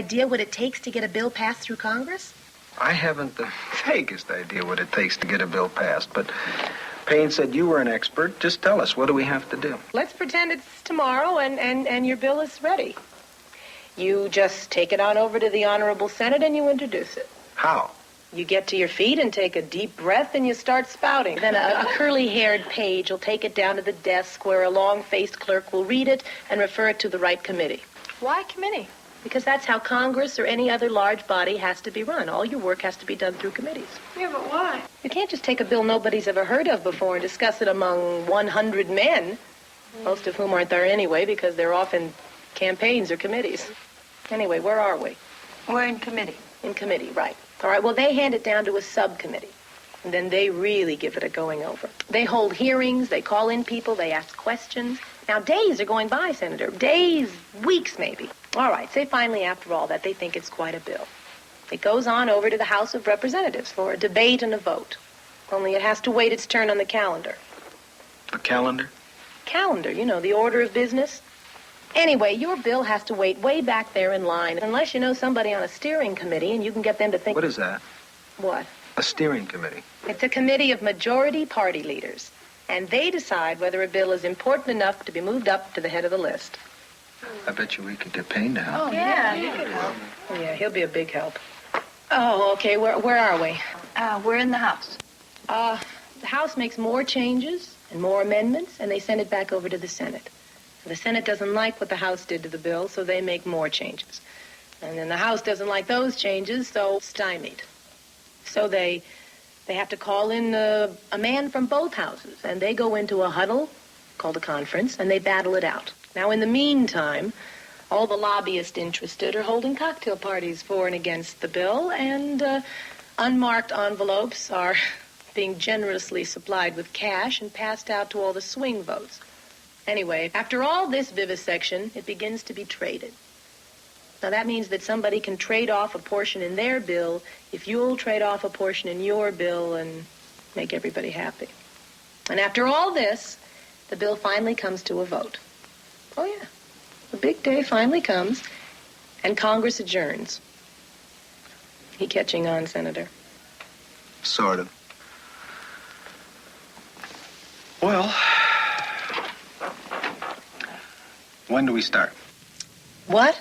Idea what it takes to get a bill passed through Congress? I haven't the vaguest idea what it takes to get a bill passed, but Payne said you were an expert. Just tell us, what do we have to do? Let's pretend it's tomorrow and your bill is ready. You just take it on over to the Honorable Senate and you introduce it. How? You get to your feet and take a deep breath and you start spouting. Then a curly-haired page will take it down to the desk where a long-faced clerk will read it and refer it to the right committee. Why committee? Because that's how Congress or any other large body has to be run. All your work has to be done through committees. Yeah, but why? You can't just take a bill nobody's ever heard of before and discuss it among 100 men, most of whom aren't there anyway because they're off in campaigns or committees. Anyway, where are we? We're in committee. In committee, right. All right, well, they hand it down to a subcommittee, and then they really give it a going over. They hold hearings, they call in people, they ask questions. Now, days are going by, Senator. Days, weeks maybe. All right, say finally after all that they think it's quite a bill. It goes on over to the House of Representatives for a debate and a vote. Only it has to wait its turn on the calendar. The calendar? Calendar, you know, the order of business. Anyway, your bill has to wait way back there in line, unless you know somebody on a steering committee and you can get them to think... What is that? What? A steering committee. It's a committee of majority party leaders, and they decide whether a bill is important enough to be moved up to the head of the list. I bet you we could get Payne to help. Oh, yeah, you could help. Oh, yeah, he'll be a big help. Oh, okay, where are we? We're in the House. The House makes more changes and more amendments, and they send it back over to the Senate. The Senate doesn't like what the House did to the bill, so they make more changes. And then the House doesn't like those changes, so stymied. So they have to call in a man from both houses, and they go into a huddle called a conference, and they battle it out. Now, in the meantime, all the lobbyists interested are holding cocktail parties for and against the bill, and unmarked envelopes are being generously supplied with cash and passed out to all the swing votes. Anyway, after all this vivisection, it begins to be traded. Now, that means that somebody can trade off a portion in their bill if you'll trade off a portion in your bill and make everybody happy. And after all this, the bill finally comes to a vote. Oh, yeah. The big day finally comes, and Congress adjourns. You catching on, Senator? Sort of. Well, when do we start? What?